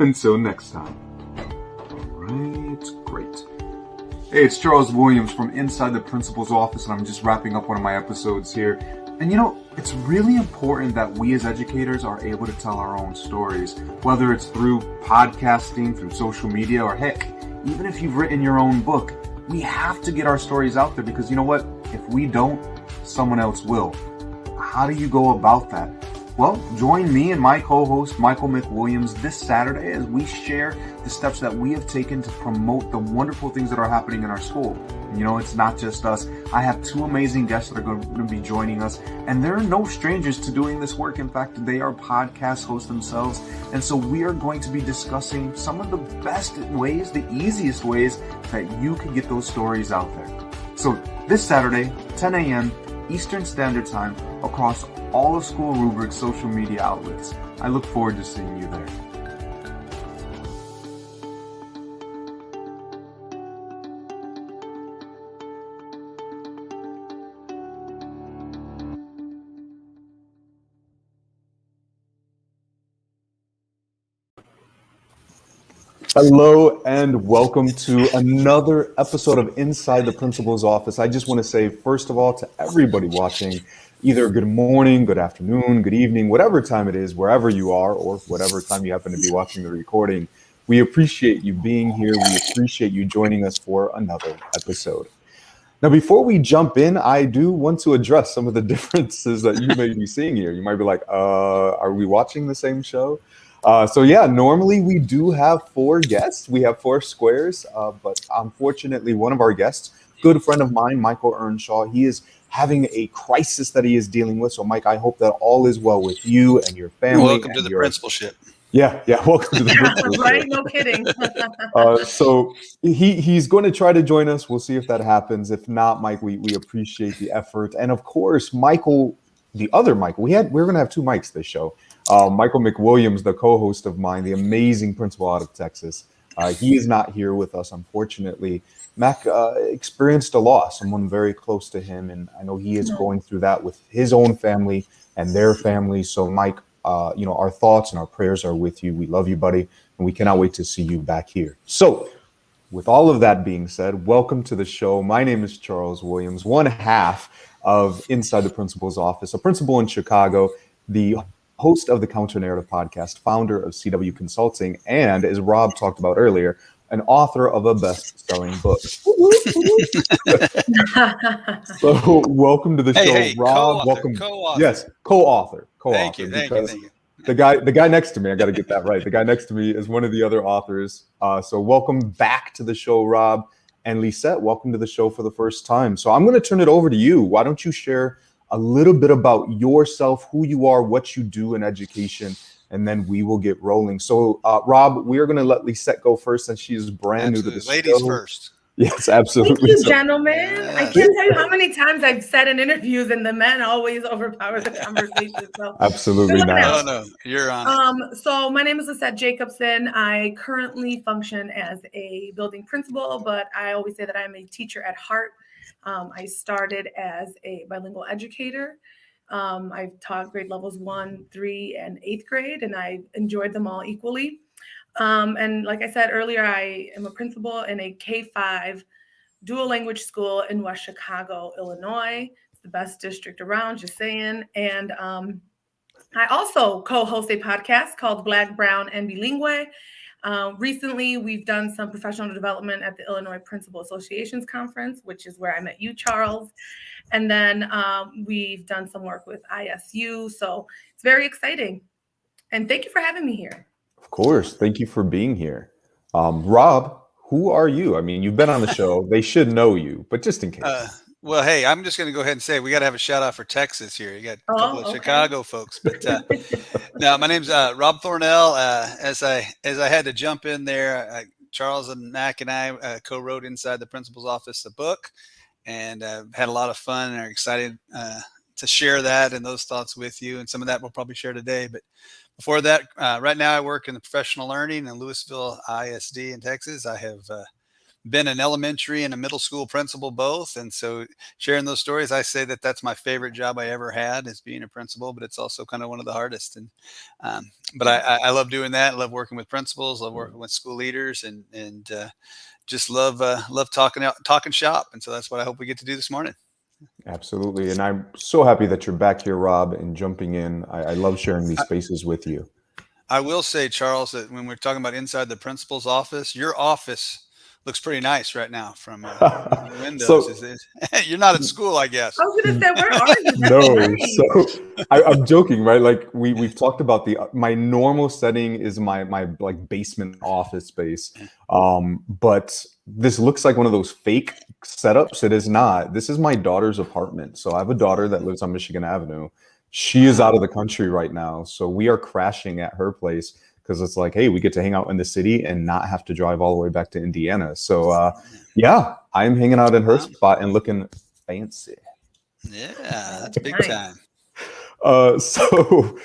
Until next time. Alright, great. Hey, it's Charles Williams from inside the principal's office, and I'm just wrapping up one of my episodes here. And it's really important that we as educators are able to tell our own stories, whether it's through podcasting, through social media, or heck, even if you've written your own book. We have to get our stories out there because you know what? If we don't, someone else will. How do you go about that? Well, join me and my co-host, Michael McWilliams, this Saturday as we share the steps that we have taken to promote the wonderful things that are happening in our school. It's not just us. I have two amazing guests that are going to be joining us, and they're no strangers to doing this work. In fact, they are podcast hosts themselves, and so we are going to be discussing some of the best ways, the easiest ways that you can get those stories out there. So this Saturday, 10 a.m. Eastern Standard Time, across all of SchoolRubric's social media outlets. I look forward to seeing you there. Hello and welcome to another episode of Inside the Principal's Office. I just want to say, first of all, to everybody watching, either good morning, good afternoon, good evening, whatever time it is, wherever you are, or whatever time you happen to be watching the recording, we appreciate you being here. We appreciate you joining us for another episode. Now, before we jump in, I do want to address some of the differences that you may be seeing here. You might be like, are we watching the same show? Normally we do have four guests. We have four squares, but unfortunately one of our guests, good friend of mine, Michael Earnshaw, he is having a crisis that he is dealing with. So Mike, I hope that all is well with you and your family. Welcome to the principalship. Yeah, welcome to the principalship. Right, no kidding. So he's going to try to join us. We'll see if that happens. If not, Mike, we appreciate the effort. And of course, Michael, the other Michael, we're going to have two Mikes this show. Michael McWilliams, the co-host of mine, the amazing principal out of Texas. He is not here with us, unfortunately. Mac experienced a loss, someone very close to him, and I know he is going through that with his own family and their family. So, Mike, our thoughts and our prayers are with you. We love you, buddy, and we cannot wait to see you back here. So, with all of that being said, welcome to the show. My name is Charles Williams, one half of Inside the Principal's Office, a principal in Chicago, the host of the Counter Narrative podcast, founder of CW Consulting, and as Rob talked about earlier, an author of a best-selling book. So welcome to the show, Rob. Welcome. Co-author. Yes, co-author. Thank you. The guy next to me, I got to get that right. The guy next to me is one of the other authors. So welcome back to the show, Rob. And Lissette, welcome to the show for the first time. So I'm going to turn it over to you. Why don't you share a little bit about yourself, who you are, what you do in education, and then we will get rolling. So, Rob, we are going to let Lissette go first since she is brand new to the show. Ladies first. Yes, absolutely. Thank you, gentlemen. I can't tell you how many times I've said in interviews and the men always overpower the conversation. So absolutely not. No, you're on. So my name is Lissette Jacobson. I currently function as a building principal, but I always say that I'm a teacher at heart. I started as a bilingual educator. I've taught grade levels 1, 3, and 8th grade, and I enjoyed them all equally. And like I said earlier, I am a principal in a K-5 dual language school in West Chicago, Illinois. It's the best district around, just saying. And I also co-host a podcast called Black, Brown, and Bilingue. Recently, we've done some professional development at the Illinois Principal Association's conference, which is where I met you, Charles. And then we've done some work with ISU. So it's very exciting. And thank you for having me here. Of course. Thank you for being here. Rob, who are you? I mean, you've been on the show. They should know you, but just in case. Well, hey, I'm just going to go ahead and say we got to have a shout out for Texas here. You got a couple of Chicago folks, but no, my name's Rob Thornell. As I had to jump in there, Charles and Mac and I co-wrote Inside the Principal's Office a book, and had a lot of fun and are excited to share that and those thoughts with you. And some of that we'll probably share today. But before that, right now I work in the professional learning in Lewisville ISD in Texas. I have been an elementary and a middle school principal both. And so sharing those stories, I say that that's my favorite job I ever had, is being a principal, but it's also kind of one of the hardest. And, but I love doing that. I love working with principals, love working with school leaders, and just love talking shop. And so that's what I hope we get to do this morning. Absolutely. And I'm so happy that you're back here, Rob, and jumping in. I love sharing these spaces with you. I will say, Charles, that when we're talking about inside the principal's office, your office looks pretty nice right now from the windows. You're not at school, I guess. I was gonna say, where are you? No, so I'm joking, right? Like we've talked about my normal setting is my like basement office space, but this looks like one of those fake setups. It is not. This is my daughter's apartment. So I have a daughter that lives on Michigan Avenue. She is out of the country right now, so we are crashing at her place because it's like, hey, we get to hang out in the city and not have to drive all the way back to Indiana. So yeah, I'm hanging out in her spot and looking fancy. Yeah, that's big time. So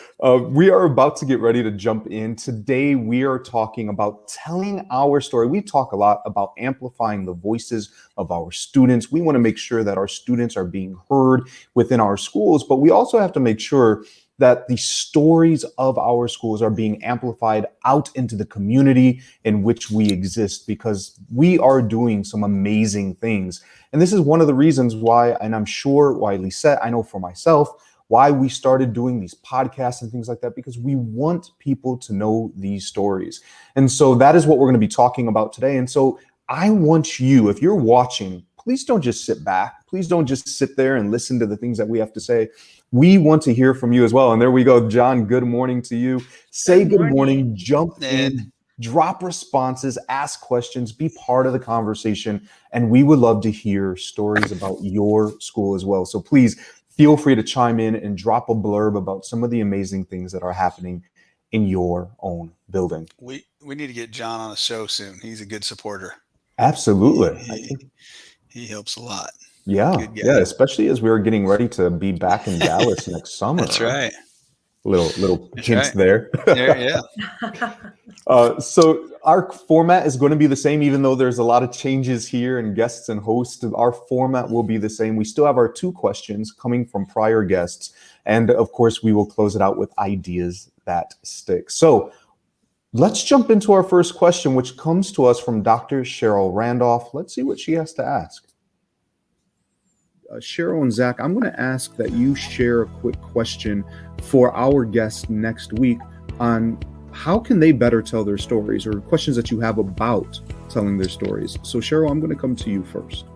we are about to get ready to jump in. Today, we are talking about telling our story. We talk a lot about amplifying the voices of our students. We want to make sure that our students are being heard within our schools, but we also have to make sure that the stories of our schools are being amplified out into the community in which we exist, because we are doing some amazing things. And this is one of the reasons why, and I'm sure why Lissette, I know for myself, why we started doing these podcasts and things like that, because we want people to know these stories. And so that is what we're going to be talking about today. And so I want you, if you're watching, please don't just sit back. Please don't just sit there and listen to the things that we have to say. We want to hear from you as well. And there we go. John, good morning to you. Say good morning, jump in, drop responses, ask questions, be part of the conversation. And we would love to hear stories about your school as well. So please feel free to chime in and drop a blurb about some of the amazing things that are happening in your own building. We need to get John on a show soon. He's a good supporter. Absolutely. He helps a lot. Yeah. Yeah. Especially as we're getting ready to be back in Dallas next summer. That's right. Little That's hints right. there. Yeah. So our format is going to be the same, even though there's a lot of changes here and guests and hosts. Our format will be the same. We still have our 2 questions coming from prior guests. And of course, we will close it out with ideas that stick. So let's jump into our first question, which comes to us from Dr. Cheryl Randolph. Let's see what she has to ask. Cheryl and Zach, I'm going to ask that you share a quick question for our guests next week on how can they better tell their stories, or questions that you have about telling their stories. So Cheryl, I'm going to come to you first.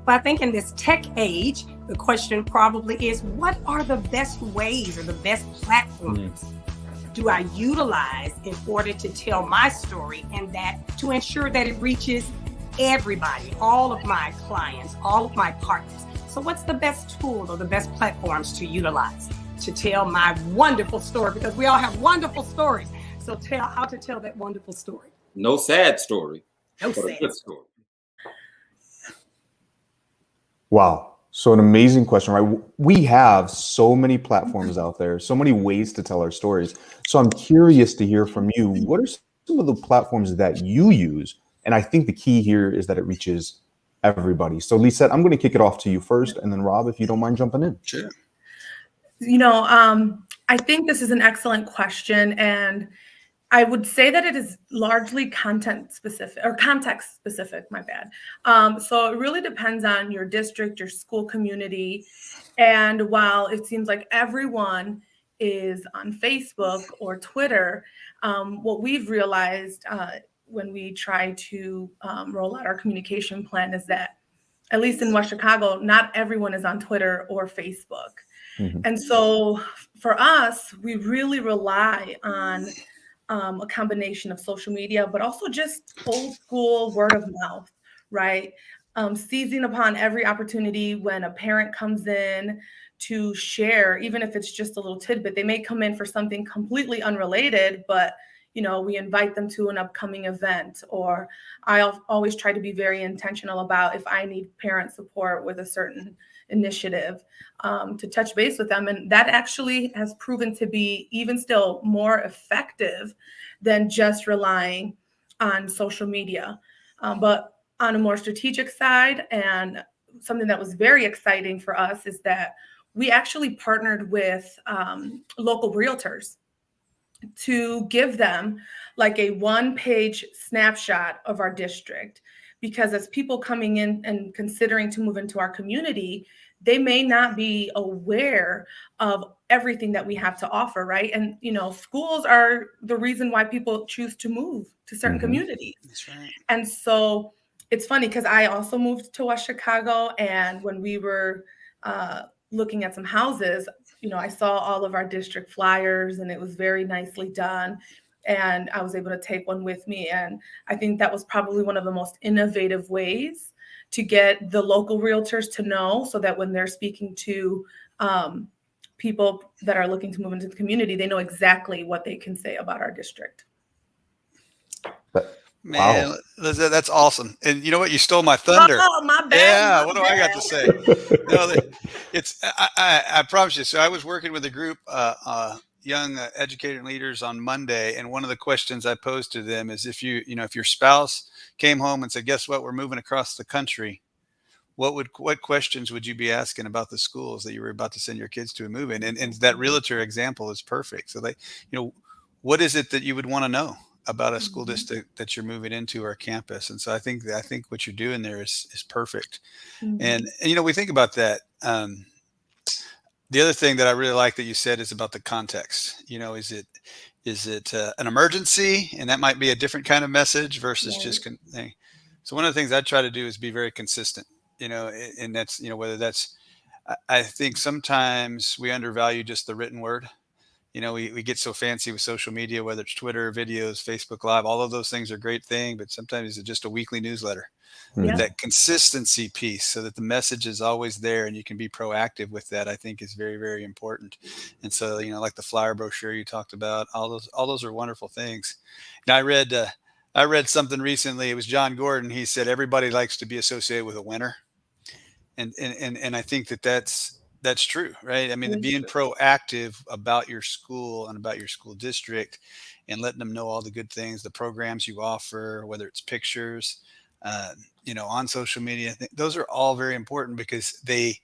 Well, I think in this tech age, the question probably is, what are the best ways or the best platforms do I utilize in order to tell my story, and that to ensure that it reaches everybody, all of my clients, all of my partners? So what's the best tool or the best platforms to utilize to tell my wonderful story? Because we all have wonderful stories. So how to tell that wonderful story. No sad story. No but sad a good story. Wow. So an amazing question, right? We have so many platforms out there, so many ways to tell our stories. So I'm curious to hear from you. What are some of the platforms that you use? And I think the key here is that it reaches everybody. So Lissette, I'm going to kick it off to you first, and then Rob, if you don't mind jumping in. Sure. I think this is an excellent question, and I would say that it is largely context specific, my bad. So it really depends on your district, your school community. And while it seems like everyone is on Facebook or Twitter, what we've realized when we try to roll out our communication plan is that, at least in West Chicago, not everyone is on Twitter or Facebook. Mm-hmm. And so for us, we really rely on a combination of social media, but also just old school word of mouth, right? Seizing upon every opportunity when a parent comes in to share, even if it's just a little tidbit. They may come in for something completely unrelated, but we invite them to an upcoming event, or I always try to be very intentional about if I need parent support with a certain initiative, to touch base with them. And that actually has proven to be even still more effective than just relying on social media. But on a more strategic side, and something that was very exciting for us is that we actually partnered with local realtors to give them like a one-page snapshot of our district, because as people coming in and considering to move into our community, they may not be aware of everything that we have to offer, right? And schools are the reason why people choose to move to certain communities. That's right. And so it's funny because I also moved to West Chicago, and when we were looking at some houses, I saw all of our district flyers, and it was very nicely done. And I was able to take one with me. And I think that was probably one of the most innovative ways to get the local realtors to know, so that when they're speaking to people that are looking to move into the community, they know exactly what they can say about our district. Man, wow. Lissette, that's awesome. And you know what? You stole my thunder. Oh, my bad. Yeah, what do I got to say? I promise you. So I was working with a group, young educator leaders on Monday, and one of the questions I posed to them is, if if your spouse came home and said, "Guess what? We're moving across the country," what questions would you be asking about the schools that you were about to send your kids to and move in? And that realtor example is perfect. So what is it that you would want to know about a school district that you're moving into, or a campus? And so I think what you're doing there is perfect. And we think about that. The other thing that I really like that you said is about the context. Is it an emergency, and that might be a different kind of message versus just so one of the things I try to do is be very consistent, and that's, whether that's, I think sometimes we undervalue just the written word. We get so fancy with social media, whether it's Twitter, videos, Facebook Live, all of those things are a great thing, but sometimes it's just a weekly newsletter. Yeah. That consistency piece, so that the message is always there and you can be proactive with that, I think is very, very important. And so, like the flyer brochure you talked about, all those are wonderful things. Now, I read something recently. It was John Gordon. He said, everybody likes to be associated with a winner. And I think that's true, right? I mean, being proactive about your school and about your school district, and letting them know all the good things, the programs you offer, whether it's pictures, on social media, those are all very important, because they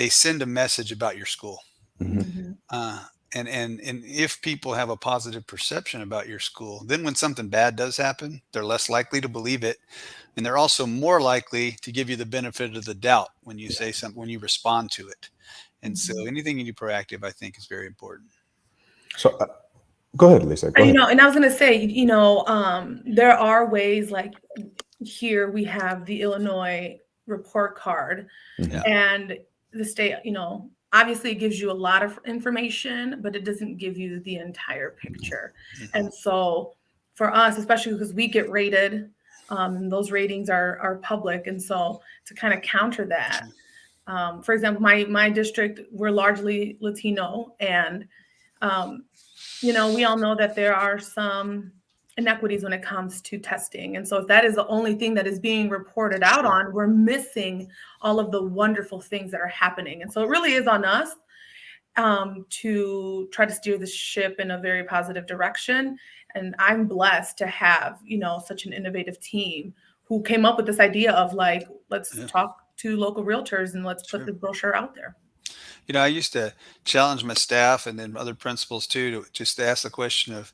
send a message about your school. And if people have a positive perception about your school, then when something bad does happen, they're less likely to believe it. And they're also more likely to give you the benefit of the doubt when you say something, when you respond to it. And so anything you do proactive, I think, is very important. So go ahead, Lisa. Go ahead. And I was going to say, there are ways, like here we have the Illinois report card, and the state, obviously it gives you a lot of information, but it doesn't give you the entire picture. And so for us, especially because we get rated, those ratings are public. And so to kind of counter that, for example, my district, we're largely Latino, and we all know that there are some inequities when it comes to testing. And so if that is the only thing that is being reported out on, we're missing all of the wonderful things that are happening. And so it really is on us to try to steer the ship in a very positive direction. And I'm blessed to have, such an innovative team who came up with this idea of let's talk to local realtors and let's put the brochure out there. I used to challenge my staff and then other principals too, to just ask the question of,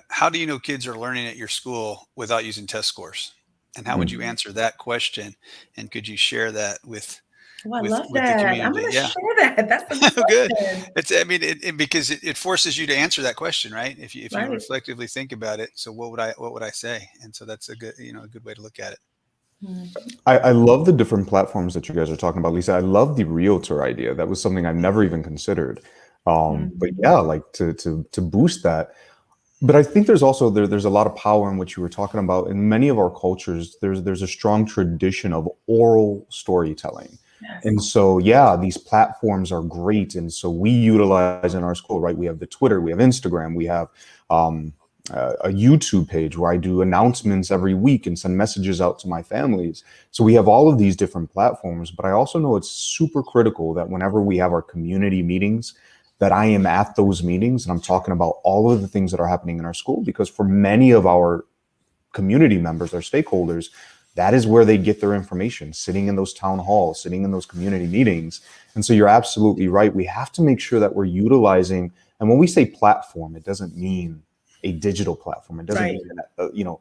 how do you know kids are learning at your school without using test scores? And how would you answer that question? And could you share that with I love that. The community? I'm going to share that. That's a good. It's because it forces you to answer that question, right? If you reflectively think about it. So what would I say? And so that's a good, a good way to look at it. I love the different platforms that you guys are talking about, Lisa. I love the realtor idea. That was something I've never even considered. But yeah, like to boost that. But I think there's also there's a lot of power in what you were talking about. In many of our cultures, there's a strong tradition of oral storytelling. Yes. And so, these platforms are great. And so we utilize in our school, right? We have the Twitter, we have Instagram, we have a YouTube page where I do announcements every week and send messages out to my families. So we have all of these different platforms, but I also know it's super critical that whenever we have our community meetings, that I am at those meetings and I'm talking about all of the things that are happening in our school, because for many of our community members, our stakeholders, that is where they get their information, sitting in those town halls, sitting in those community meetings. And so you're absolutely right. We have to make sure that we're utilizing, and when we say platform, it doesn't mean a digital platform. It doesn't mean that,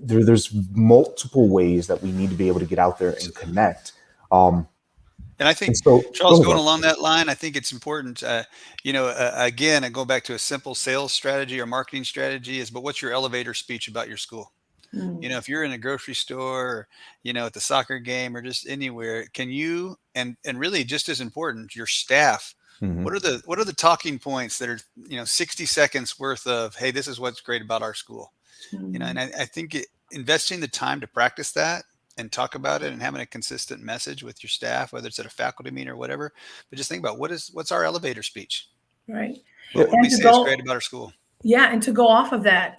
there's multiple ways that we need to be able to get out there and connect. And I think, Charles, going along that line, I think it's important, again, I go back to a simple sales strategy or marketing strategy but what's your elevator speech about your school? If you're in a grocery store, or, at the soccer game or just anywhere, can you, and really just as important, your staff, what are the talking points that are, 60 seconds worth of, hey, this is what's great about our school, and I think investing the time to practice that and talk about it and having a consistent message with your staff, whether it's at a faculty meeting or whatever, but just think about what's our elevator speech, right? What would we say is great about our school? Yeah, and to go off of that,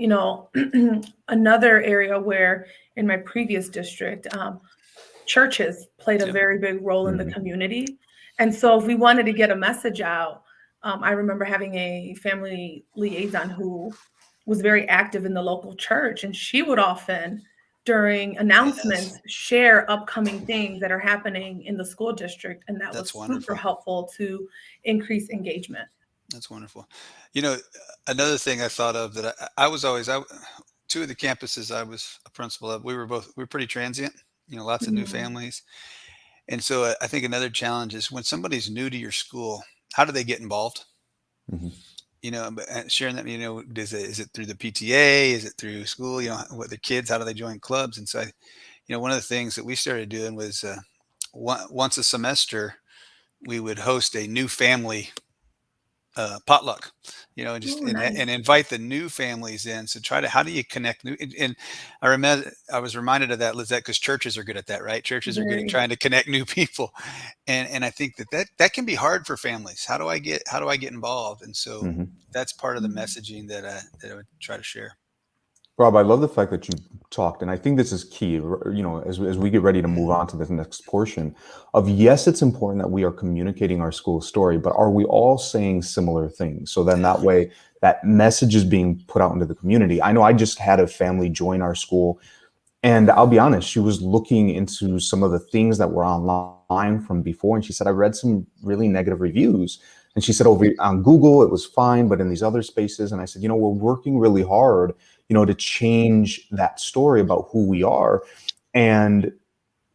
another area where in my previous district, churches played a very big role in the community. And so if we wanted to get a message out, I remember having a family liaison who was very active in the local church, and she would often, during announcements, share upcoming things that are happening in the school district. And that was super helpful to increase engagement. That's wonderful. Another thing I thought of that I was always, two of the campuses I was a principal of, we were pretty transient, lots of new families. And so I think another challenge is when somebody's new to your school, how do they get involved? Sharing that, is it through the PTA? Is it through school? What the kids, how do they join clubs? And so, one of the things that we started doing was once a semester, we would host a new family potluck, and invite the new families in. So how do you connect new? And I was reminded of that, Lissette, because churches are good at that, right? Churches are good at trying to connect new people, and I think that can be hard for families. How do I get involved? And so that's part of the messaging that I would try to share. Rob, I love the fact that you talked, and I think this is key, as we get ready to move on to this next portion of, yes, it's important that we are communicating our school story, but are we all saying similar things? So then that way that message is being put out into the community. I know I just had a family join our school, and I'll be honest, she was looking into some of the things that were online from before, and she said, I read some really negative reviews. And she said, over on Google, it was fine, but in these other spaces, and I said, we're working really hard to change that story about who we are. And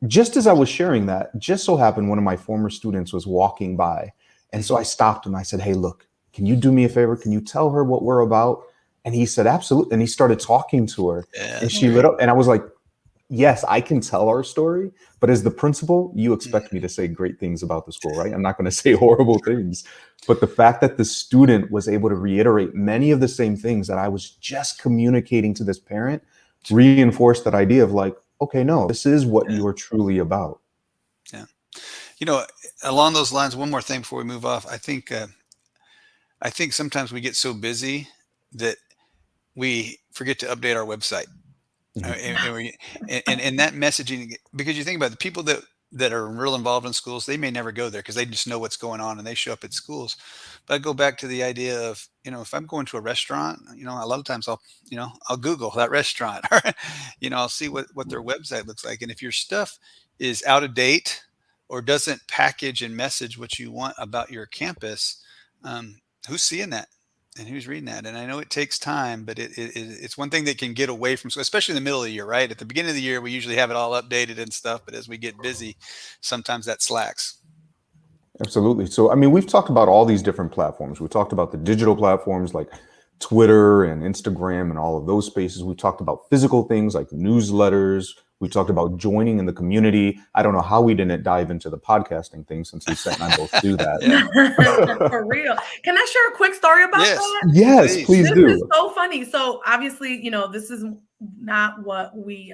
just as I was sharing that, just so happened one of my former students was walking by. And so I stopped him. I said, hey, look, can you do me a favor? Can you tell her what we're about? And he said, absolutely. And he started talking to her, and she lit up. And I was like, yes, I can tell our story, but as the principal, you expect me to say great things about the school, right? I'm not going to say horrible things. But the fact that the student was able to reiterate many of the same things that I was just communicating to this parent reinforced that idea of like, okay, no, this is what you are truly about. Yeah. Along those lines, one more thing before we move off. I think sometimes we get so busy that we forget to update our website. And that messaging, because you think about the people that are real involved in schools, they may never go there because they just know what's going on and they show up at schools. But I go back to the idea of, if I'm going to a restaurant, a lot of times I'll Google that restaurant, I'll see what their website looks like. And if your stuff is out of date or doesn't package and message what you want about your campus, who's seeing that? And who's reading that? And I know it takes time, but it's one thing that can get away from, especially in the middle of the year, right? At the beginning of the year, we usually have it all updated and stuff, but as we get busy, sometimes that slacks. Absolutely. So, we've talked about all these different platforms. We talked about the digital platforms like Twitter and Instagram and all of those spaces. We talked about physical things like newsletters. We talked about joining in the community. I don't know how we didn't dive into the podcasting thing since Lissette and I both do that. For real. Can I share a quick story about that? Yes, please do. This is so funny. So obviously, this is not what we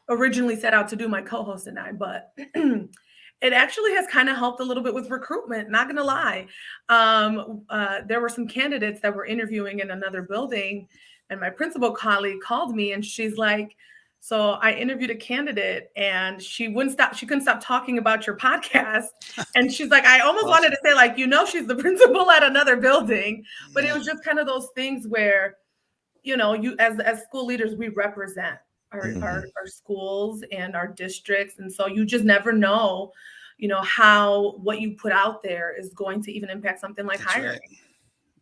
originally set out to do, my co-host and I, but it actually has kind of helped a little bit with recruitment, not gonna lie. There were some candidates that were interviewing in another building, and my principal colleague called me and she's like, so I interviewed a candidate and she couldn't stop talking about your podcast. And she's like, I almost wanted to say like, she's the principal at another building, but it was just kind of those things where, you as school leaders, we represent our schools and our districts. And so you just never know, how what you put out there is going to even impact something like That's hiring. right.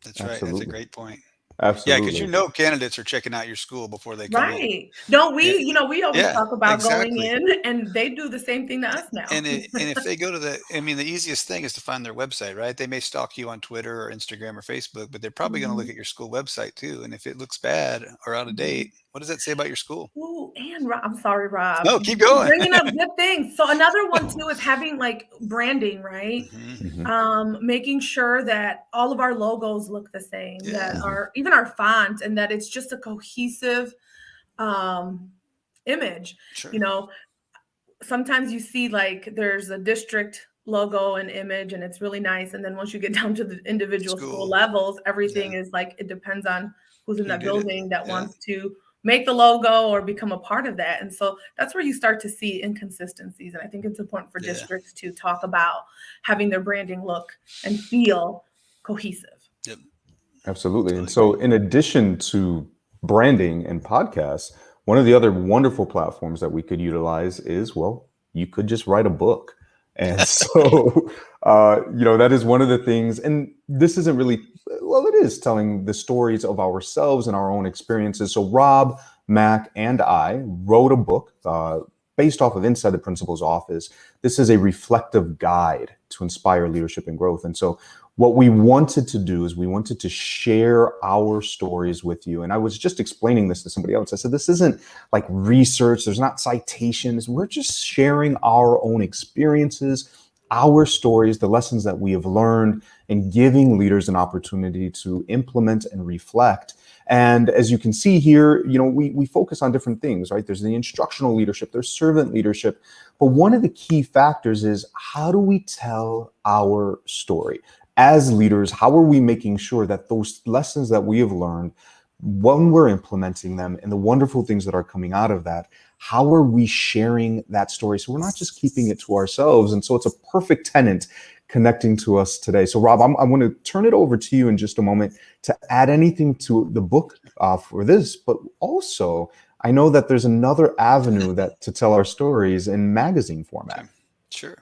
That's right. Absolutely. That's a great point. Yeah, Absolutely. because candidates are checking out your school before they come in. Right. Don't we, Yeah. we always Yeah, talk about going exactly. in, and they do the same thing to us now. And if they go to the easiest thing is to find their website, right? They may stalk you on Twitter or Instagram or Facebook, but they're probably going to look Mhm. at your school website too. And if it looks bad or out of date, what does that say about your school? Ooh, and I'm sorry, Rob. No, keep going. Bringing up good things. So another one too is having like branding, right? Making sure that all of our logos look the same, that even our font, and that it's just a cohesive image. Sure. Sometimes you see like there's a district logo and image and it's really nice, and then once you get down to the individual school levels, everything is like, it depends on who's in that building that wants to make the logo or become a part of that. And so that's where you start to see inconsistencies, and I think it's important for districts to talk about having their branding look and feel cohesive. Yep. Absolutely. And so in addition to branding and podcasts, one of the other wonderful platforms that we could utilize is, well, you could just write a book. And so, that is one of the things, and this isn't really, well, it is telling the stories of ourselves and our own experiences. So Rob, Mac, and I wrote a book based off of Inside the Principal's Office. This is a reflective guide to inspire leadership and growth. And so what we wanted to do is we wanted to share our stories with you. And I was just explaining this to somebody else. I said, this isn't like research. There's not citations. We're just sharing our own experiences, our stories, the lessons that we have learned, and giving leaders an opportunity to implement and reflect. And as you can see here, we focus on different things, right? There's the instructional leadership, there's servant leadership. But one of the key factors is, how do we tell our story? As leaders, how are we making sure that those lessons that we have learned, when we're implementing them and the wonderful things that are coming out of that, how are we sharing that story? So we're not just keeping it to ourselves. And so it's a perfect tenant connecting to us today. So Rob, I want to turn it over to you in just a moment to add anything to the book for this, but also I know that there's another avenue to tell our stories in magazine format. Sure.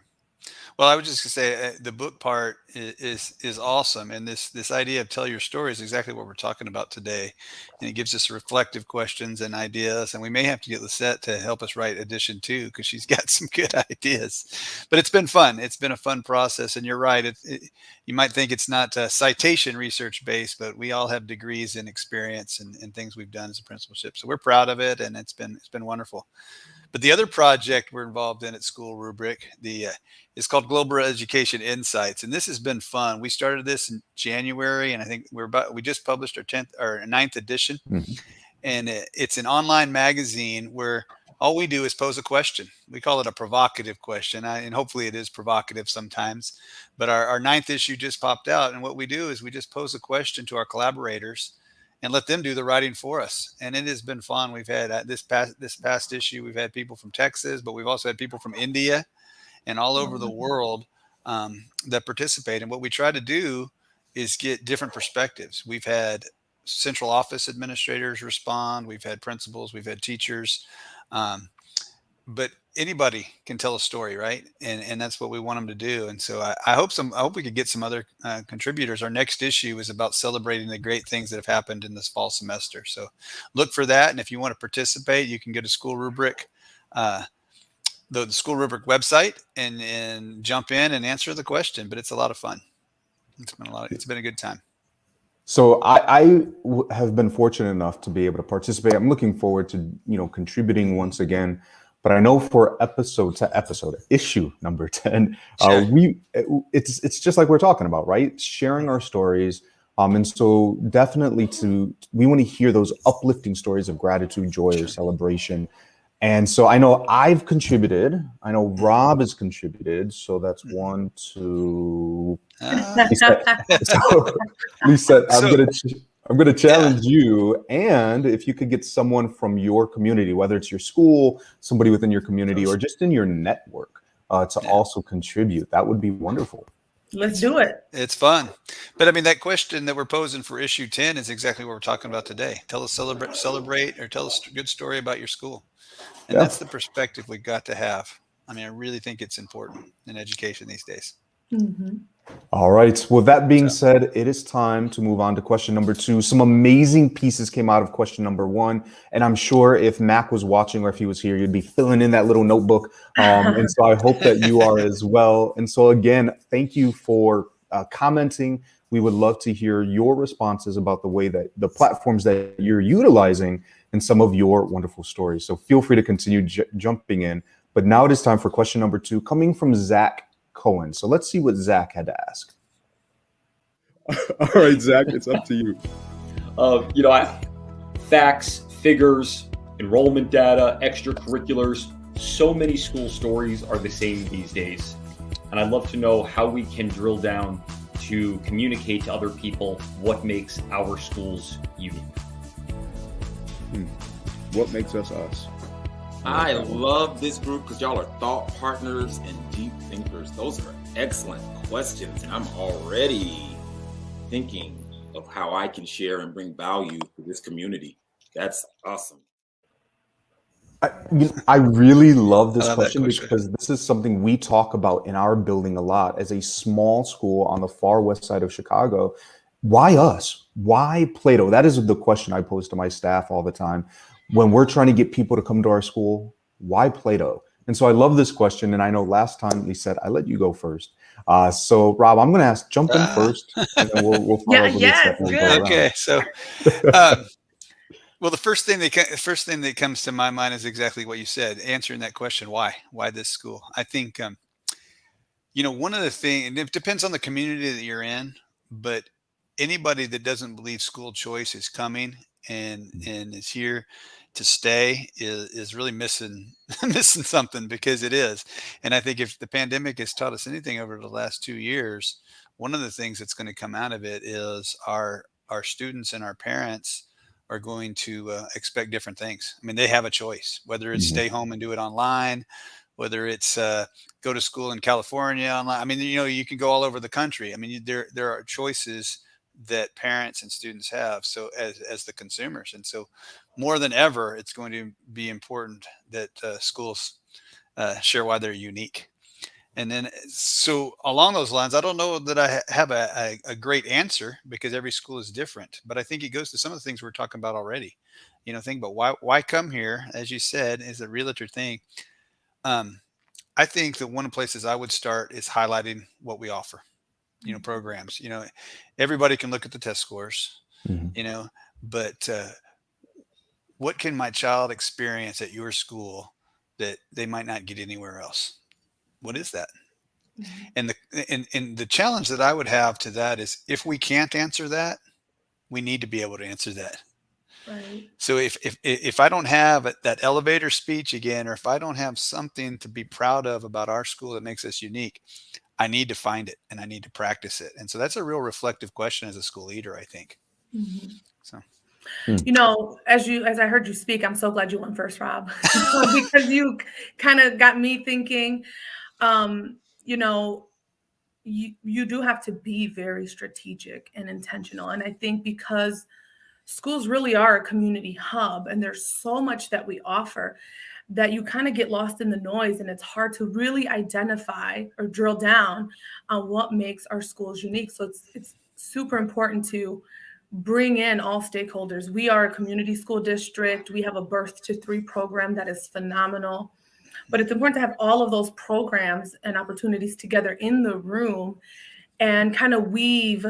Well, I was just gonna say the book part is awesome, and this idea of tell your story is exactly what we're talking about today, and it gives us reflective questions and ideas. And we may have to get Lissette to help us write edition 2 because she's got some good ideas. But it's been fun. It's been a fun process, and you're right. You might think it's not citation research based, but we all have degrees and experience and things we've done as a principalship. So we're proud of it, and it's been wonderful. But the other project we're involved in at SchoolRubric, is called Global Education Insights, and this has been fun. We started this in January, and I think we just published our 10th or 9th edition, and it's an online magazine where all we do is pose a question. We call it a provocative question, and hopefully it is provocative sometimes. But our 9th issue just popped out, and what we do is we just pose a question to our collaborators and let them do the writing for us. And it has been fun. We've had this past issue, we've had people from Texas, but we've also had people from India and all over the world that participate. And what we try to do is get different perspectives. We've had central office administrators respond. We've had principals, we've had teachers, but anybody can tell a story, right? And that's what we want them to do. And so I hope we could get some other contributors. Our next issue is about celebrating the great things that have happened in this fall semester. So look for that. And if you want to participate, you can go to SchoolRubric, the SchoolRubric website, and jump in and answer the question. But it's a lot of fun. It's been a good time. So I have been fortunate enough to be able to participate. I'm looking forward to contributing once again. But I know for issue number 10, Sure. It's just like we're talking about, right? Sharing our stories. And so definitely we want to hear those uplifting stories of gratitude, joy, or celebration. And so I know I've contributed. I know Rob has contributed. So that's 1, 2. Lissette, I'm going to challenge you. And if you could get someone from your community, whether it's your school, somebody within your community, or just in your network, to also contribute, that would be wonderful. Let's do it. It's fun. But I mean, that question that we're posing for issue 10 is exactly what we're talking about today. Tell us, celebrate, or tell us a good story about your school. And Yeah. that's the perspective we got to have. I mean, I really think it's important in education these days. Mm-hmm. All right. Well, that being So- said, it is time to move on to question number 2. Some amazing pieces came out of question number 1. And I'm sure if Mac was watching or if he was here, you'd be filling in that little notebook. And so I hope that you are as well. And so again, thank you for commenting. We would love to hear your responses about the way that the platforms that you're utilizing and some of your wonderful stories. So feel free to continue jumping in. But now it is time for question number 2, coming from Zach Cohen. So let's see what Zach had to ask. All right, Zach, it's up to you. Facts, figures, enrollment data, extracurriculars, so many school stories are the same these days. And I'd love to know how we can drill down to communicate to other people what makes our schools unique. What makes us us? I love this group because y'all are thought partners and deep thinkers. Those are excellent questions. And I'm already thinking of how I can share and bring value to this community. That's awesome. I really love this I love that question because this is something we talk about in our building a lot. As a small school on the far west side of Chicago, why us? Why Plato? That is the question I pose to my staff all the time. When we're trying to get people to come to our school, why Plato? And so I love this question. And I know last time, Lissette, I let you go first. So Rob, I'm going to jump in first, and then we'll follow up with Lissette and we'll go around. Okay. So, well, the first thing that comes to my mind is exactly what you said, answering that question, why this school? I think, one of the things, and it depends on the community that you're in, but anybody that doesn't believe school choice is coming and is here to stay is really missing something, because it is. And I think if the pandemic has taught us anything over the last 2 years, one of the things that's going to come out of it is our students and our parents are going to expect different things. I mean, they have a choice, whether it's stay home and do it online, whether it's go to school in California online. I mean, you can go all over the country. I mean, there are choices that parents and students have, so as the consumers. And so more than ever, it's going to be important that schools share why they're unique. And then, so along those lines, I don't know that I have a great answer, because every school is different, but I think it goes to some of the things we're talking about already. Think about why come here, as you said, is a realtor thing. I think that one of the places I would start is highlighting what we offer. Programs, everybody can look at the test scores, but what can my child experience at your school that they might not get anywhere else? What is that? And the challenge that I would have to that is, if we can't answer that, we need to be able to answer that. Right. So if I don't have that elevator speech again, or if I don't have something to be proud of about our school that makes us unique, I need to find it and I need to practice it. And so that's a real reflective question as a school leader, I think. Mm-hmm. So, as I heard you speak, I'm so glad you went first, Rob, because you kind of got me thinking. You do have to be very strategic and intentional. And I think because schools really are a community hub, and there's so much that we offer, that you kind of get lost in the noise, and it's hard to really identify or drill down on what makes our schools unique. So it's super important to bring in all stakeholders. We are a community school district. We have a Birth to 3 program that is phenomenal. But it's important to have all of those programs and opportunities together in the room and kind of weave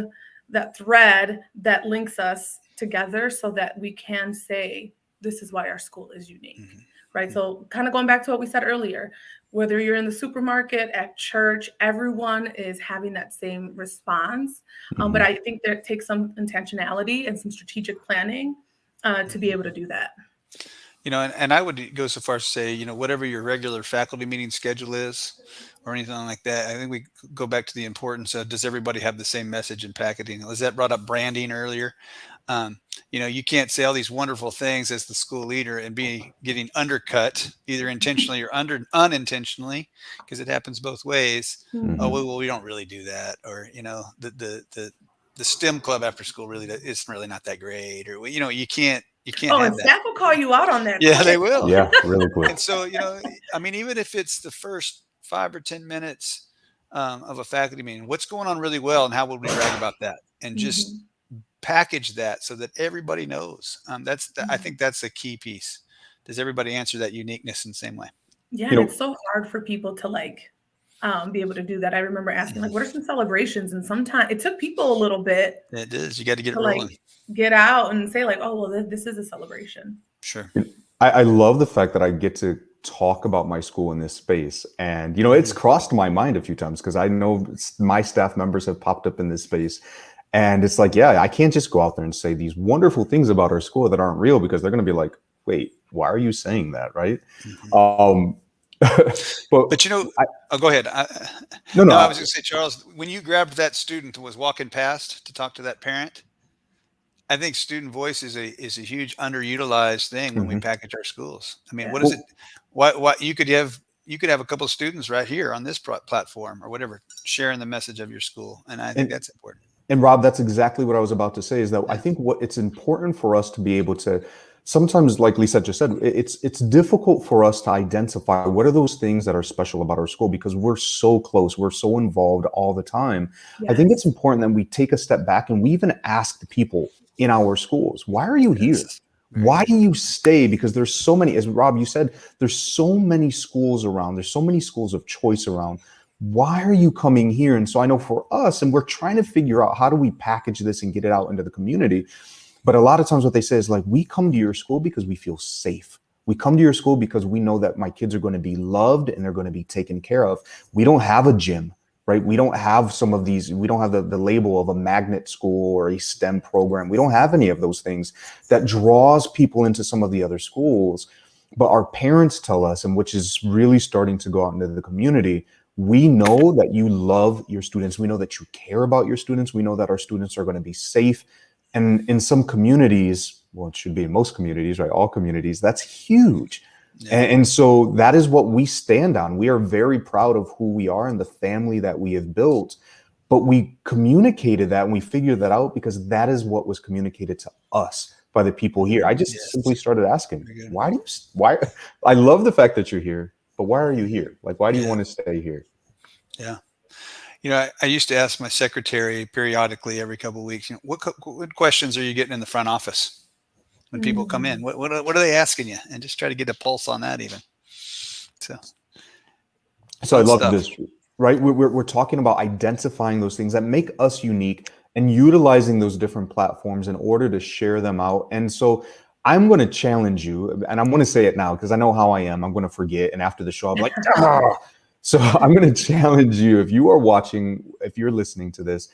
that thread that links us together, so that we can say, this is why our school is unique. Mm-hmm. Right. So kind of going back to what we said earlier, whether you're in the supermarket, at church, everyone is having that same response. But I think there takes some intentionality and some strategic planning to be able to do that. And I would go so far as to say, whatever your regular faculty meeting schedule is or anything like that, I think we go back to the importance of, does everybody have the same message and packaging? Lissette brought up branding earlier. You can't say all these wonderful things as the school leader and be getting undercut either intentionally or unintentionally, because it happens both ways. Mhm. Oh, well, we don't really do that. Or, the STEM club after school really is really not that great, or, you can't Oh, have and that. staff will call you out on that. Yeah, quick. they will. Yeah, really quick. And so, even if it's the first 5 or 10 minutes of a faculty meeting, what's going on really well and how would we brag about that? And just package that so that everybody knows. I think that's a key piece. Does everybody answer that uniqueness in the same way? Yeah, and it's so hard for people to be able to do that. I remember asking what are some celebrations, and sometimes it took people a little bit. It is. You got to get it to rolling. Get out and say oh, well, this is a celebration. Sure. I love the fact that I get to talk about my school in this space. And, it's crossed my mind a few times because I know my staff members have popped up in this space. And it's I can't just go out there and say these wonderful things about our school that aren't real, because they're going to be like, wait, why are you saying that? Right. But go ahead. No, I was going to say, Charles, when you grabbed that student and was walking past to talk to that parent, I think student voice is a huge underutilized thing when we package our schools. I mean, what is it? What you could have a couple of students right here on this platform or whatever, sharing the message of your school. And I think that's important. And Rob, that's exactly what I was about to say, is that I think it's important for us to be able to, sometimes, like Lissette just said, it's difficult for us to identify what are those things that are special about our school, because we're so close, we're so involved all the time. Yes. I think it's important that we take a step back and we even ask the people in our schools, why are you here? Why do you stay? Because there's so many, as Rob, you said, there's so many schools around, there's so many schools of choice around. Why are you coming here? And so I know for us, and we're trying to figure out how do we package this and get it out into the community. But a lot of times what they say is we come to your school because we feel safe. We come to your school because we know that my kids are going to be loved and they're going to be taken care of. We don't have a gym, right? We don't have some of these, we don't have the label of a magnet school or a STEM program. We don't have any of those things that draws people into some of the other schools. But our parents tell us, and which is really starting to go out into the community, we know that you love your students. We know that you care about your students. We know that our students are going to be safe. And in some communities, well, it should be in most communities, right? All communities, that's huge. Yeah. And so that is what we stand on. We are very proud of who we are and the family that we have built. But we communicated that and we figured that out because that is what was communicated to us by the people here. I just simply started asking, why? I love the fact that you're here, but why are you here? Why do you want to stay here? Yeah. I used to ask my secretary periodically every couple of weeks, what questions are you getting in the front office when people come in? What are they asking you? And just try to get a pulse on that even. So I love this, right? We're talking about identifying those things that make us unique and utilizing those different platforms in order to share them out. And so I'm going to challenge you, and I'm going to say it now because I know how I am. I'm going to forget. And after the show, I'm like, ah! So I'm going to challenge you. If you are watching, if you're listening to this,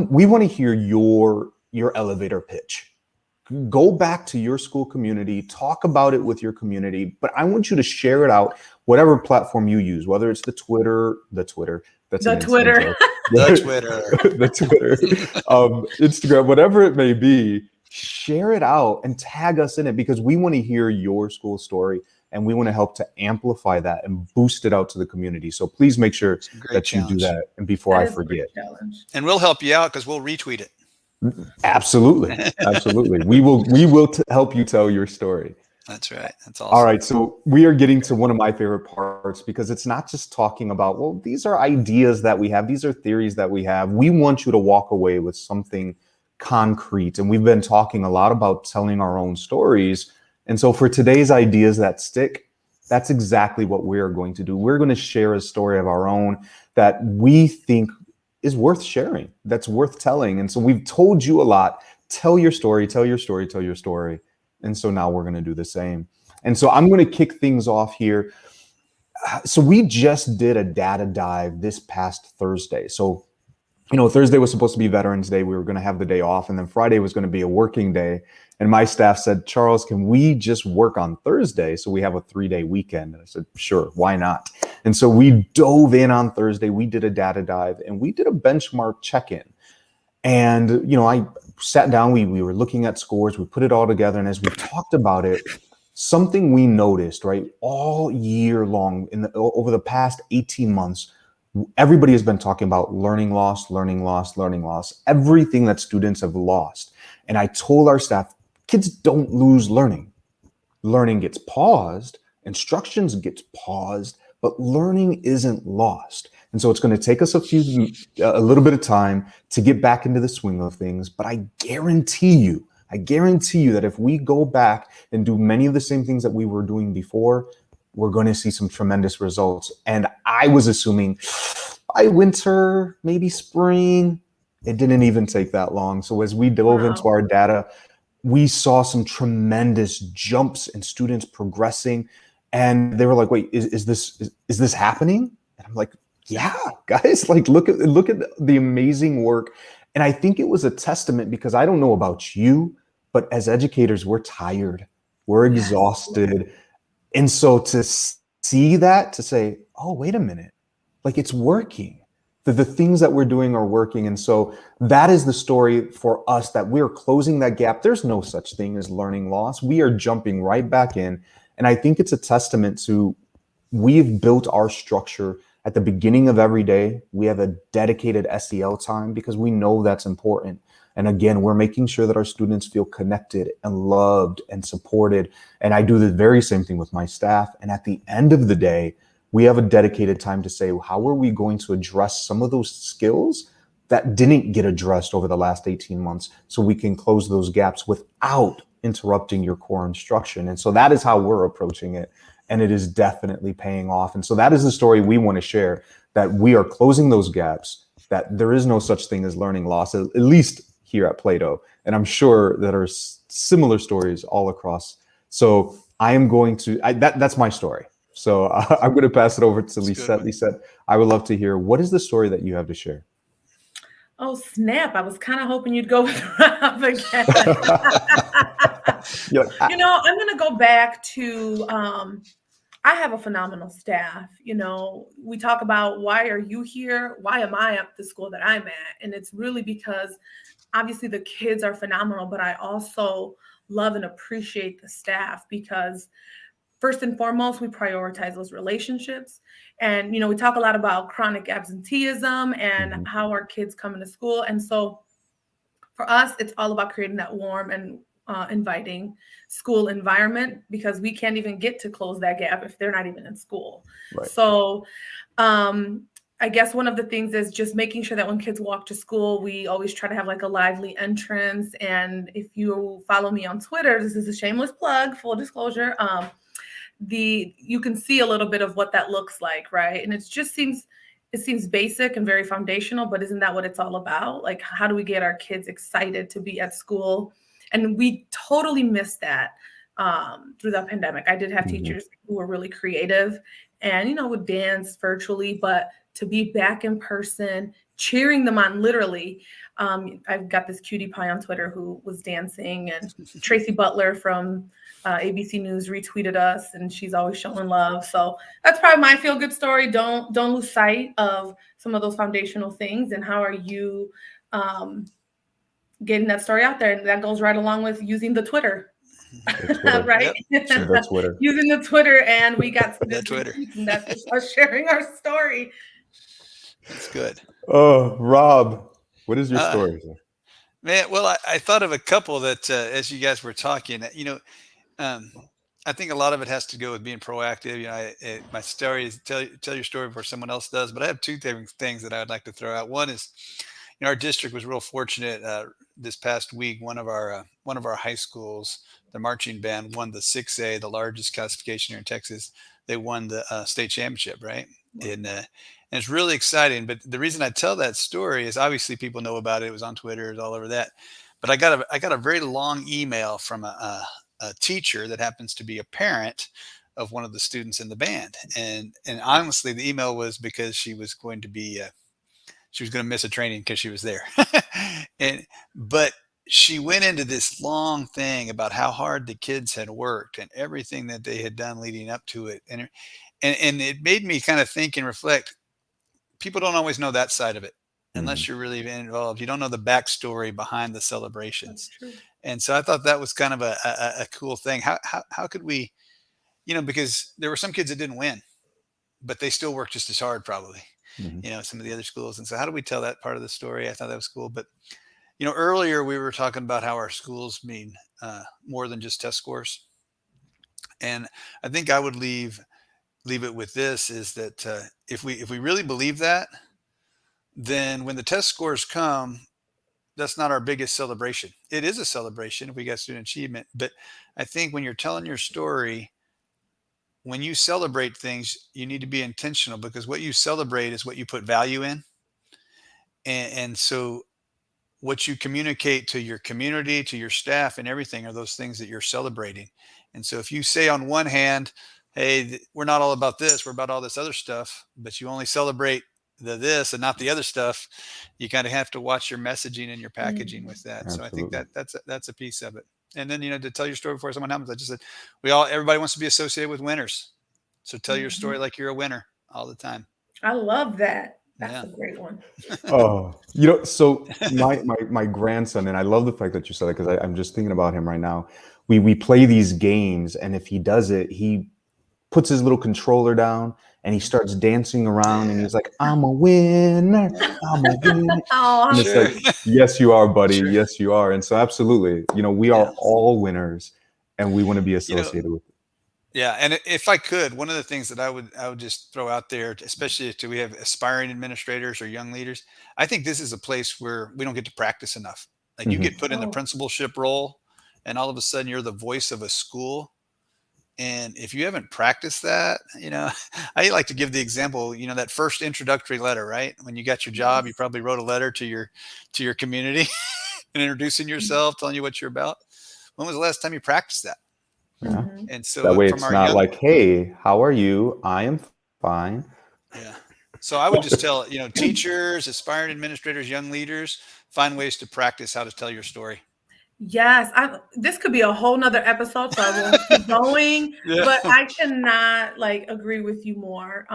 we want to hear your elevator pitch. Go back to your school community, talk about it with your community, but I want you to share it out, whatever platform you use, whether it's the Twitter, Instagram, whatever it may be, share it out and tag us in it because we want to hear your school story. And we want to help to amplify that and boost it out to the community. So please make sure that you do that. And before I forget. And we'll help you out because we'll retweet it. Absolutely. Absolutely. We will help you tell your story. That's right. That's awesome. All right. So we are getting to one of my favorite parts because it's not just talking about, well, these are ideas that we have. These are theories that we have. We want you to walk away with something concrete. And we've been talking a lot about telling our own stories. And so for today's ideas that stick, that's exactly what we're going to do. We're going to share a story of our own that we think is worth sharing, that's worth telling. And so we've told you a lot. Tell your story, tell your story, tell your story. And so now we're going to do the same. And so I'm going to kick things off here. So we just did a data dive this past Thursday. So, Thursday was supposed to be Veterans Day. We were going to have the day off. And then Friday was going to be a working day. And my staff said, Charles, can we just work on Thursday so we have a 3-day weekend? And I said, sure, why not? And so we dove in on Thursday. We did a data dive and we did a benchmark check-in. And, I sat down, we were looking at scores, we put it all together. And as we talked about it, something we noticed, right, all year long over the past 18 months, everybody has been talking about learning loss, everything that students have lost. And I told our staff, kids don't lose learning. Learning gets paused, instructions gets paused, but learning isn't lost. And so it's going to take us a little bit of time to get back into the swing of things. But I guarantee you that if we go back and do many of the same things that we were doing before, we're going to see some tremendous results. And I was assuming by winter, maybe spring, it didn't even take that long. So as we dove into our data, we saw some tremendous jumps in students progressing. And they were like, wait, is this happening? And I'm like, yeah, guys, like look at the amazing work. And I think it was a testament, because I don't know about you, but as educators, we're tired, we're exhausted. And so to see that, to say, oh, wait a minute, like it's working. The things that we're doing are working. And so that is the story for us, that we're closing that gap. There's no such thing as learning loss. We are jumping right back in. And I think it's a testament to, we've built our structure at the beginning of every day. We have a dedicated SEL time because we know that's important. And again, we're making sure that our students feel connected and loved and supported. And I do the very same thing with my staff. And at the end of the day, we have a dedicated time to say, how are we going to address some of those skills that didn't get addressed over the last 18 months so we can close those gaps without interrupting your core instruction? And so that is how we're approaching it. And it is definitely paying off. And so that is the story we want to share, that we are closing those gaps, that there is no such thing as learning loss, at least here at Plato. And I'm sure that are similar stories all across. So I am going to, that's my story. So I'm going to pass it over to Lissette. Lissette, I would love to hear, what is the story that you have to share? Oh, snap. I was kind of hoping you'd go with Rob again. I'm going to go back to, I have a phenomenal staff. We talk about, why are you here? Why am I at the school that I'm at? And it's really because obviously the kids are phenomenal, but I also love and appreciate the staff, because first and foremost, we prioritize those relationships. And, we talk a lot about chronic absenteeism and how our kids come into school. And so for us, it's all about creating that warm and inviting school environment, because we can't even get to close that gap if they're not even in school. Right. So I guess one of the things is just making sure that when kids walk to school, we always try to have like a lively entrance. And if you follow me on Twitter, this is a shameless plug, full disclosure, you can see a little bit of what that looks like, right? And it seems basic and very foundational, but isn't that what it's all about? Like, how do we get our kids excited to be at school? And we totally missed that through the pandemic. I did have teachers who were really creative and, would dance virtually, but to be back in person, cheering them on, literally. I've got this cutie pie on Twitter who was dancing, and Tracy Butler from ABC News retweeted us, and she's always showing love. So that's probably my feel good story. Don't lose sight of some of those foundational things, and how are you getting that story out there? And that goes right along with using the Twitter. Right? Yep. Sure, the Twitter. Using the Twitter, and we got the Twitter. And that's just us sharing our story. That's good. Oh, Rob, what is your story? Man, well, I thought of a couple that as you guys were talking, I think a lot of it has to go with being proactive. My story is tell your story before someone else does. But I have two things that I would like to throw out. One is, our district was real fortunate this past week. One of our high schools, the marching band, won the 6A, the largest classification here in Texas. They won the state championship, right? And it's really exciting. But the reason I tell that story is obviously people know about it. It was on Twitter, it was all over that. But I got a very long email from a teacher that happens to be a parent of one of the students in the band. And honestly, the email was because she was going to miss a training because she was there. But she went into this long thing about how hard the kids had worked and everything that they had done leading up to it. And it made me kind of think and reflect. People don't always know that side of it. unless you're really involved. You don't know the backstory behind the celebrations. That's true. And so I thought that was kind of a cool thing. How could we, because there were some kids that didn't win, but they still worked just as hard probably, some of the other schools. And so how do we tell that part of the story? I thought that was cool. But, earlier we were talking about how our schools mean more than just test scores. And I think I would leave it with this, is that if we really believe that, then when the test scores come, that's not our biggest celebration. It is a celebration if we got student achievement. But I think when you're telling your story, when you celebrate things, you need to be intentional, because what you celebrate is what you put value in. And so what you communicate to your community, to your staff and everything, are those things that you're celebrating. And so if you say on one hand, hey, we're not all about this, we're about all this other stuff, but you only celebrate the this and not the other stuff, you kind of have to watch your messaging and your packaging with that. Absolutely. So I think that's a piece of it. And then, to tell your story before someone happens, I just said, everybody wants to be associated with winners. So tell your story like you're a winner all the time. I love that. That's a great one. So my grandson, and I love the fact that you said that, because I'm just thinking about him right now. We play these games, and if he does it, he puts his little controller down and he starts dancing around, and he's like, I'm a winner. I'm a winner. And it's like, yes, you are, buddy. Sure. Yes, you are. And so absolutely, we are all winners, and we want to be associated with it. Yeah. And if I could, one of the things that I would just throw out there, especially if we have aspiring administrators or young leaders, I think this is a place where we don't get to practice enough. Like you get put in the principalship role, and all of a sudden you're the voice of a school. And if you haven't practiced that, I like to give the example, that first introductory letter, right? When you got your job, you probably wrote a letter to your community and introducing yourself, telling you what you're about. When was the last time you practiced that? Yeah. And so that way it's not like, hey, how are you? I am fine. Yeah. So I would just tell, teachers, aspiring administrators, young leaders, find ways to practice how to tell your story. Yes, this could be a whole nother episode, so I won't keep going, but I cannot agree with you more.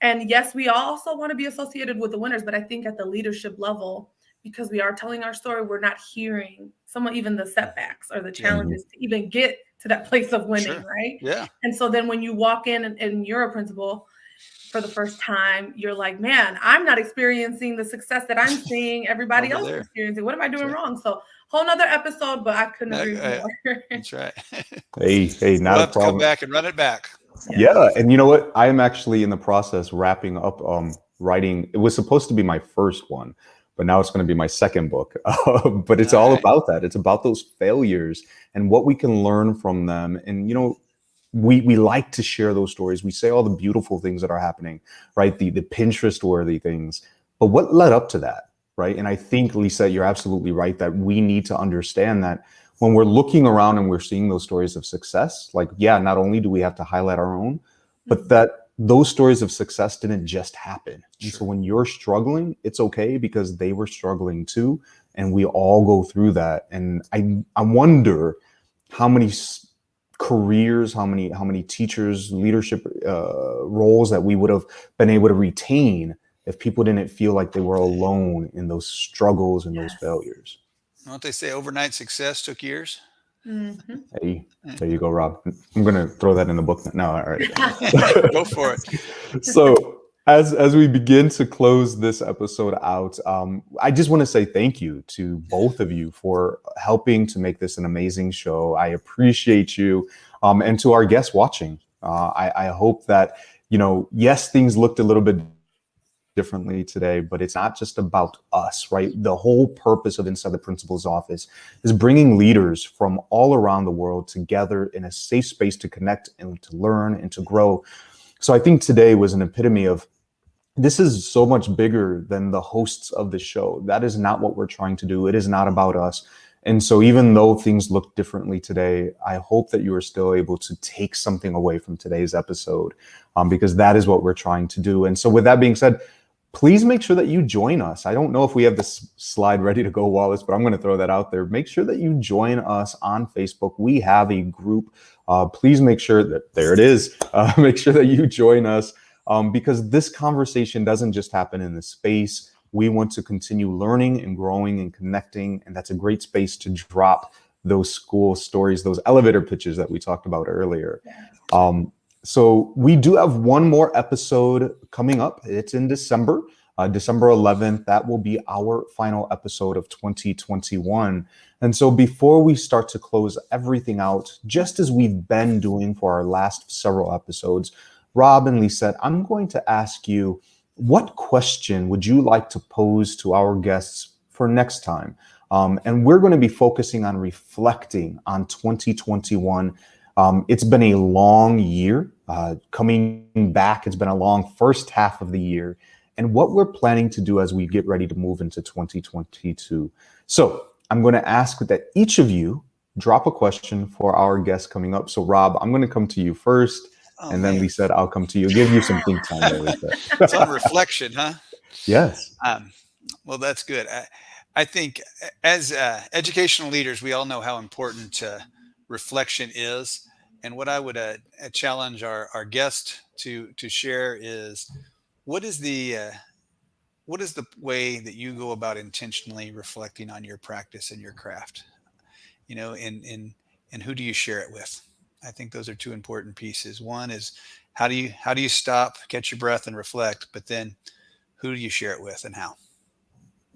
And yes, we also want to be associated with the winners, but I think at the leadership level, because we are telling our story, we're not hearing even the setbacks or the challenges to even get to that place of winning, right? Yeah. And so then when you walk in and you're a principal for the first time, you're like, man, I'm not experiencing the success that I'm seeing everybody else experiencing. What am I doing wrong? So whole nother episode, but I couldn't agree more. That's right. Hey, not a problem. Come back and run it back. Yeah. And you know what? I am actually in the process wrapping up writing. It was supposed to be my first one, but now it's going to be my second book. But it's all about that. It's about those failures and what we can learn from them. And, we like to share those stories. We say all the beautiful things that are happening, right? The Pinterest worthy things, but what led up to that, right? And I think, Lissette, you're absolutely right that we need to understand that when we're looking around and we're seeing those stories of success, not only do we have to highlight our own, but that those stories of success didn't just happen. And so when you're struggling, it's okay, because they were struggling too. And we all go through that. And I wonder how many careers, how many teachers, leadership roles that we would have been able to retain if people didn't feel like they were alone in those struggles and those failures. Don't they say overnight success took years? Mm-hmm. Hey, there you go, Rob. I'm going to throw that in the book. No, all right. Go for it. So as we begin to close this episode out, I just want to say thank you to both of you for helping to make this an amazing show. I appreciate you. And to our guests watching, I hope that, yes, things looked a little bit differently today, but it's not just about us, right? The whole purpose of Inside the Principal's Office is bringing leaders from all around the world together in a safe space to connect and to learn and to grow. So I think today was an epitome of, this is so much bigger than the hosts of the show. That is not what we're trying to do. It is not about us. And so even though things look differently today, I hope that you are still able to take something away from today's episode, because that is what we're trying to do. And so with that being said, please make sure that you join us. I don't know if we have this slide ready to go, Wallace, but I'm going to throw that out there. Make sure that you join us on Facebook. We have a group. Please make sure that, there it is. Make sure that you join us, because this conversation doesn't just happen in the space We want to continue learning and growing and connecting. And that's a great space to drop those school stories, those elevator pitches that we talked about earlier. So we do have one more episode coming up. It's in December, December 11th. That will be our final episode of 2021. And so before we start to close everything out, just as we've been doing for our last several episodes, Rob and Lissette, I'm going to ask you, what question would you like to pose to our guests for next time? And we're going to be focusing on reflecting on 2021. It's been a long year coming back. It's been a long first half of the year, and what we're planning to do as we get ready to move into 2022. So I'm going to ask that each of you drop a question for our guests coming up. So Rob, I'm going to come to you first, and then Lissette, I'll come to you. Give you some think time there, Lissette. It's on reflection, huh? Yes. Well, that's good. I think as educational leaders, we all know how important reflection is. And what I would challenge our guest to share is, what is the way that you go about intentionally reflecting on your practice and your craft? You know, and who do you share it with? I think those are two important pieces. One is how do you stop, catch your breath, and reflect? But then, who do you share it with, and how?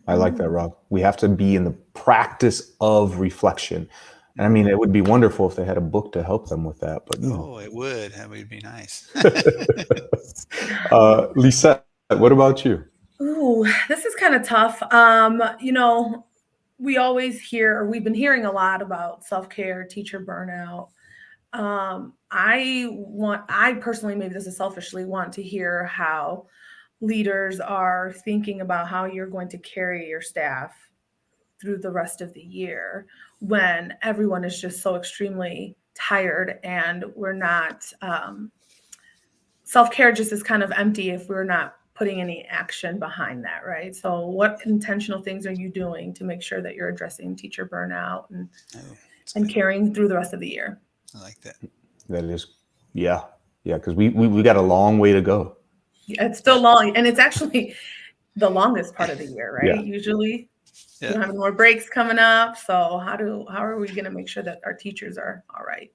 I like that, Rob. We have to be in the practice of reflection. And I mean, it would be wonderful if they had a book to help them with that. But Oh, it would. That would be nice. Lissette, what about you? Ooh, this is kind of tough. You know, we always hear, or we've been hearing a lot about self-care, teacher burnout. I personally, maybe this is selfishly, want to hear how leaders are thinking about how you're going to carry your staff through the rest of the year when everyone is just so extremely tired, and we're not, self-care just is kind of empty if we're not putting any action behind that, right? So what intentional things are you doing to make sure that you're addressing teacher burnout and carrying through the rest of the year? I like that. That is, yeah, because we got a long way to go. It's still long, and it's actually the longest part of the year, right? Yeah. Usually, we don't have any more breaks coming up. So how are we going to make sure that our teachers are all right?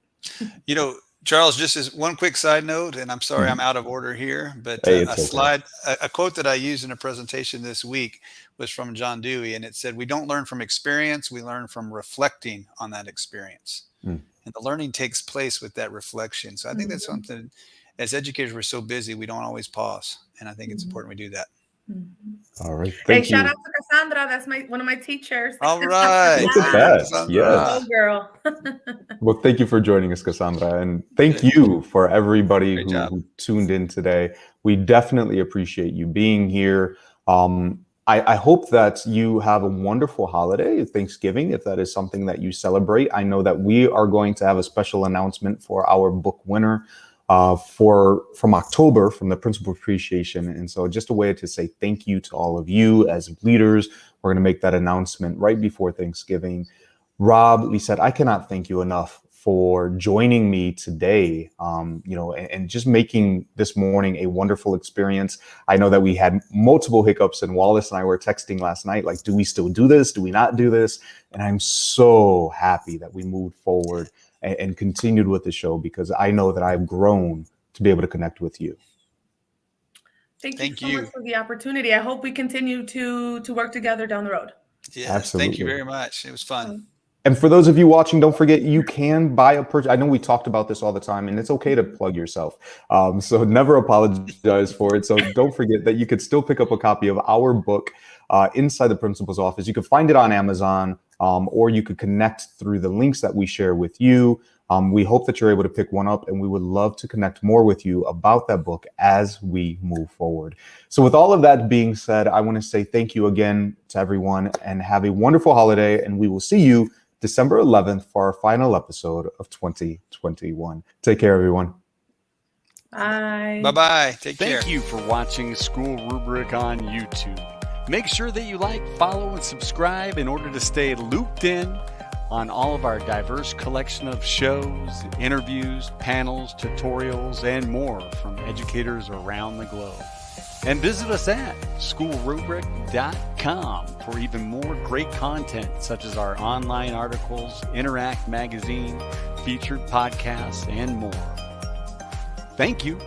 You know, Charles, just as one quick side note, and I'm sorry I'm out of order here, but Hey, a quote that I used in a presentation this week was from John Dewey, and it said, "We don't learn from experience, we learn from reflecting on that experience." And the learning takes place with that reflection. So I think that's something, as educators, we're so busy, we don't always pause. And I think it's important we do that. All right. Hey, shout out to Cassandra. That's one of my teachers. All right. Look at that. Yes. Oh, girl. Well, thank you for joining us, Cassandra. And thank you for everybody who tuned in today. We definitely appreciate you being here. I hope that you have a wonderful holiday, Thanksgiving, if that is something that you celebrate. I know that we are going to have a special announcement for our book winner from October, from the Principal Appreciation. And so just a way to say thank you to all of you as leaders. We're going to make that announcement right before Thanksgiving. Rob, Lissette, I cannot thank you enough for joining me today, and just making this morning a wonderful experience. I know that we had multiple hiccups, and Wallace and I were texting last night, like, do we still do this? Do we not do this? And I'm so happy that we moved forward and continued with the show, because I know that I've grown to be able to connect with you. Thank you so much for the opportunity. I hope we continue to work together down the road. Yes, absolutely. Thank you very much. It was fun. And for those of you watching, don't forget, you can buy a purchase. I know we talked about this all the time, and it's okay to plug yourself. So never apologize for it. So don't forget that you could still pick up a copy of our book, Inside the Principal's Office. You can find it on Amazon, or you could connect through the links that we share with you. We hope that you're able to pick one up, and we would love to connect more with you about that book as we move forward. So with all of that being said, I want to say thank you again to everyone, and have a wonderful holiday, and we will see you December 11th for our final episode of 2021. Take care, everyone. Bye. Bye-bye. Take care. Thank you for watching School Rubric on YouTube. Make sure that you like, follow, and subscribe in order to stay looped in on all of our diverse collection of shows, interviews, panels, tutorials, and more from educators around the globe. And visit us at SchoolRubric.com for even more great content, such as our online articles, Interact magazine, featured podcasts, and more. Thank you.